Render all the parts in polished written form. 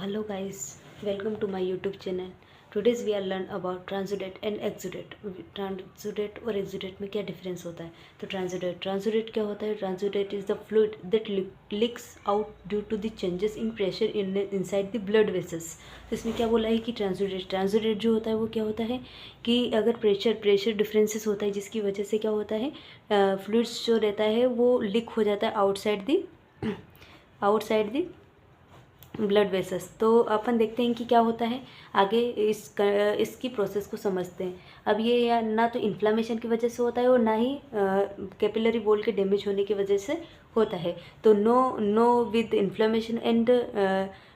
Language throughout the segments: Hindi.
Hello guys, welcome to my YouTube channel. Today's we are learn about transudate and exudate. Transudate और exudate में क्या डिफरेंस होता है? तो transudate क्या होता है? Transudate is the fluid that leaks out due to the changes in pressure inside the blood vessels. तो इसमें क्या बोला है कि transudate जो होता है वो क्या होता है कि अगर प्रेशर डिफरेंसेस होता है जिसकी वजह से क्या होता है फ्लूइड्स जो रहता है वो लीक हो जाता है आउटसाइड दी ब्लड वेसल्स। तो अपन देखते हैं कि क्या होता है आगे इसकी प्रोसेस को समझते हैं। अब ये या ना तो इन्फ्लामेशन की वजह से होता है और ना ही कैपिलरी वॉल के डैमेज होने की वजह से होता है। तो know with inflammation and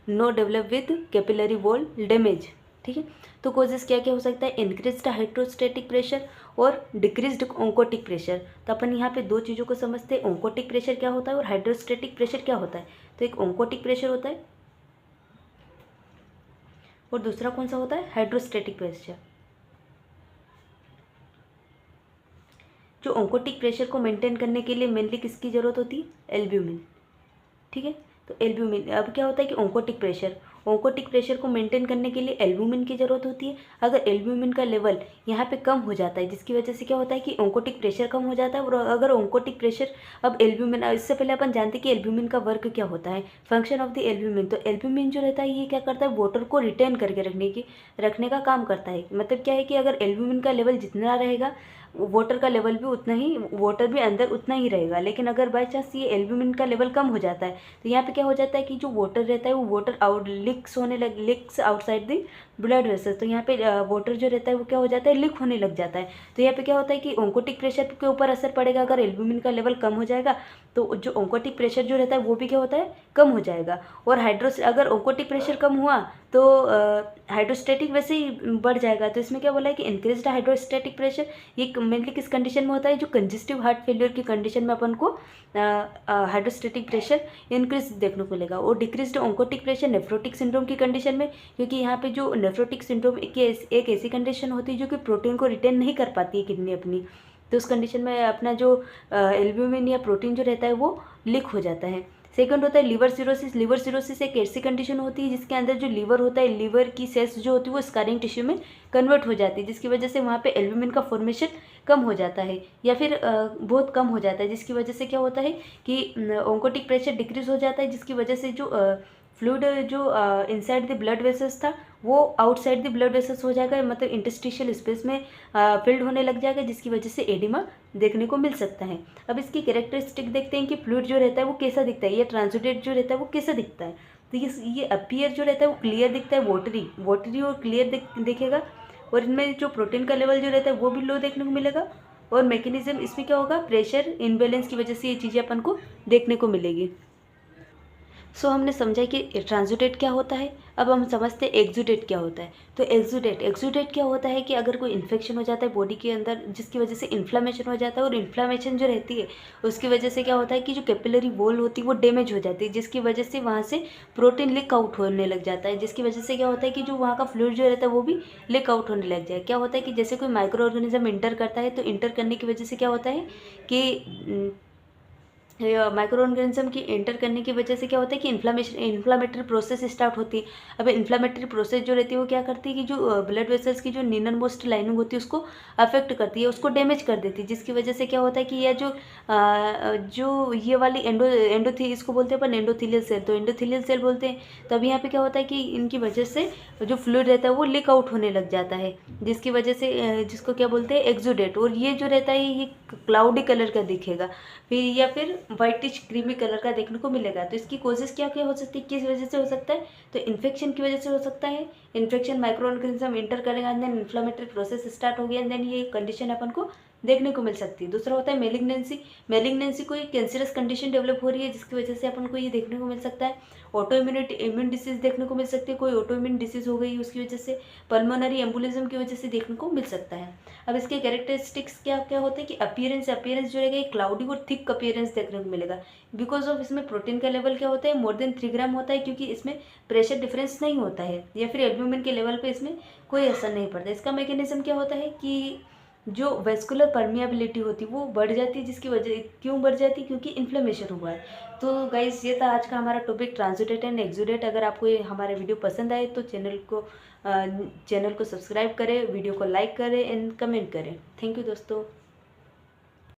know develop with capillary wall damage. ठीक है, तो कोजेस क्या क्या हो सकता है? इंक्रीज्ड हाइड्रोस्टैटिक प्रेशर और डिक्रीज्ड ओंकोटिक प्रेशर। तो अपन यहाँ पे दो चीज़ों को समझते हैं, ओंकोटिक प्रेशर क्या होता है और हाइड्रोस्टैटिक प्रेशर क्या होता है। तो एक ओंकोटिक प्रेशर होता है और दूसरा कौन सा होता है? Hydrostatic pressure. जो ओंकोटिक प्रेशर को मेंटेन करने के लिए मेनली किसकी ज़रूरत होती है? एल्ब्यूमिन। ठीक है, तो एल्ब्यूमिन। अब क्या होता है कि ओंकोटिक प्रेशर को मेंटेन करने के लिए एल्ब्यूमिन की ज़रूरत होती है। अगर एल्ब्यूमिन का लेवल यहाँ पे कम हो जाता है जिसकी वजह से क्या होता है कि ओंकोटिक प्रेशर कम हो जाता है। और अगर ओंकोटिक प्रेशर अब एल्ब्यूमिन, इससे पहले अपन जानते हैं कि एल्ब्यूमिन का वर्क क्या होता है, फंक्शन ऑफ द एल्ब्यूमिन। तो एल्ब्यूमिन जो रहता है ये क्या करता है? वाटर को रिटेन करके रखने का काम करता है। मतलब क्या है कि अगर एल्ब्यूमिन का लेवल जितना रहेगा वाटर का लेवल भी उतना ही, वाटर भी अंदर उतना ही रहेगा। लेकिन अगर बाई चांस ये एल्ब्यूमिन का लेवल कम हो जाता है तो यहाँ पे क्या हो जाता है कि जो वाटर रहता है वो water leaks outside the blood vessels. तो यहाँ पे वाटर जो रहता है वो क्या हो जाता है? लीक होने लग जाता है। तो यहाँ पे क्या होता है कि ओंकोटिक प्रेशर के ऊपर असर पड़ेगा। अगर एल्ब्यूमिन का लेवल कम हो जाएगा तो जो ओंकोटिक प्रेशर जो रहता है वो भी क्या होता है? कम हो जाएगा। और अगर ओंकोटिक प्रेशर कम हुआ तो हाइड्रोस्टैटिक वैसे ही बढ़ जाएगा। तो इसमें क्या बोला है कि इंक्रीज्ड हाइड्रोस्टैटिक प्रेशर ये मेनली किस कंडीशन में होता है? जो कंजेस्टिव हार्ट फेलियर की कंडीशन में अपन को हाइड्रोस्टैटिक प्रेशर इंक्रीज देखने को मिलेगा। और decreased oncotic pressure nephrotic syndrome की कंडीशन में, क्योंकि यहाँ पे जो नेफ्रोटिक सिंड्रोम एक ऐसी कंडीशन होती है जो कि प्रोटीन को रिटेन नहीं कर पाती है किडनी अपनी। तो उस कंडीशन में अपना जो एल्ब्यूमिन या प्रोटीन जो रहता है वो लीक हो जाता है। सेकंड होता है लिवर सिरोसिस एक ऐसी कंडीशन होती है जिसके अंदर जो लीवर होता है, लीवर की सेल्स जो होती है वो स्कारिंग टिश्यू में कन्वर्ट हो जाती है, जिसकी वजह से वहाँ पे एल्ब्यूमिन का फॉर्मेशन कम हो जाता है या फिर बहुत कम हो जाता है। जिसकी वजह से क्या होता है कि ओंकोटिक प्रेशर डिक्रीज हो जाता है, जिसकी वजह से जो फ्लूइड जो इनसाइड द ब्लड वेसल्स था वो आउटसाइड द ब्लड वेसल्स हो जाएगा, मतलब इंटरस्टिशियल स्पेस में फिल्ड होने लग जाएगा, जिसकी वजह से एडिमा देखने को मिल सकता है। अब इसकी कैरेक्टरिस्टिक देखते हैं कि फ्लूइड जो रहता है वो कैसा दिखता है, या ट्रांसुडेट जो रहता है वो कैसा दिखता है। तो ये अपीयर जो रहता है वो क्लियर दिखता है, वोटरी और क्लियर दिखेगा। और इनमें जो प्रोटीन का लेवल जो रहता है वो भी लो देखने को मिलेगा। और मैकेनिज्म इसमें क्या होगा? प्रेशर इनबैलेंस की वजह से ये चीज़ें अपन को देखने को मिलेगी। सो हमने समझा कि ट्रांसुडेट क्या होता है। अब हम समझते हैं एक्सुडेट क्या होता है। तो एक्सुडेट क्या होता है कि अगर कोई इन्फेक्शन हो जाता है बॉडी के अंदर जिसकी वजह से इन्फ्लामेशन हो जाता है, और इन्फ्लामेशन जो रहती है उसकी वजह से क्या होता है कि जो कैपिलरी वॉल होती है वो डैमेज हो जाती है, जिसकी वजह से वहाँ से प्रोटीन लीक आउट होने लग जाता है, जिसकी वजह से क्या होता है कि जो वहाँ का फ्लूइड जो रहता है वो भी लीक आउट होने लग जाए। क्या होता है कि जैसे कोई माइक्रो ऑर्गेनिज्म इंटर करता है तो इंटर करने की वजह से क्या होता है कि माइक्रो ऑर्गेनिज्म की एंटर करने की वजह से क्या होता है कि इन्फ्लामेटरी प्रोसेस स्टार्ट होती है। अब इन्फ्लामेटरी प्रोसेस जो रहती है वो क्या करती है कि जो ब्लड वेसल्स की जो निनर मोस्ट लाइनिंग होती है उसको अफेक्ट करती है, उसको डैमेज कर देती है, जिसकी वजह से क्या होता है कि यह जो ये वाली इसको बोलते हैं अपन एंडोथेलियल सेल, तो एंडोथेलियल सेल बोलते हैं। तब यहाँ पे क्या होता है कि इनकी वजह से जो फ्लूइड रहता है वो लीक आउट होने लग जाता है, जिसकी वजह से जिसको क्या बोलते हैं? एक्सुडेट। और ये जो रहता है ये क्लाउडी कलर का दिखेगा फिर, या फिर वाइटिश क्रीमी कलर का देखने को मिलेगा। तो इसकी कोजेस क्या क्या हो सकती है, किस वजह से हो सकता है? तो इन्फेक्शन की वजह से हो सकता है। इन्फेक्शन माइक्रो ऑर्गेनिज्म इंटर करेगा, देन इन्फ्लामेटरी प्रोसेस स्टार्ट हो गया, देन ये कंडीशन अपन को देखने को मिल सकती है। दूसरा होता है मेलिग्नेंसी कोई कैंसरस कंडीशन डेवलप हो रही है जिसकी वजह से अपन को ये देखने को मिल सकता है। ऑटो इम्यून डिसीज देखने को मिल सकती है, कोई ऑटो इम्यून डिसीज हो गई उसकी वजह से, पल्मोनरी एम्बोलिज्म की वजह से देखने को मिल सकता है। अब इसके कैरेक्टरिस्टिक्स क्या क्या होते हैं कि अपीयरेंस जो रहेगा एक क्लाउडी और थिक अपीयरेंस देखने को मिलेगा, बिकॉज ऑफ इसमें प्रोटीन का लेवल क्या होता है? मोर देन 3 ग्राम होता है, क्योंकि इसमें प्रेशर डिफरेंस नहीं होता है या फिर एल्ब्यूमिन के लेवल पे इसमें कोई असर नहीं पड़ता। इसका मैकेनिज्म क्या होता है कि जो वेस्कुलर परमिएबिलिटी होती है वो बढ़ जाती है, जिसकी वजह क्यों बढ़ जाती है, क्योंकि इन्फ्लेमेशन हुआ है। तो गाइस ये था आज का हमारा टॉपिक ट्रांसुडेट एंड एक्सुडेट। अगर आपको ये हमारे वीडियो पसंद आए तो चैनल को सब्सक्राइब करें, वीडियो को लाइक करें एंड कमेंट करें। थैंक यू दोस्तों।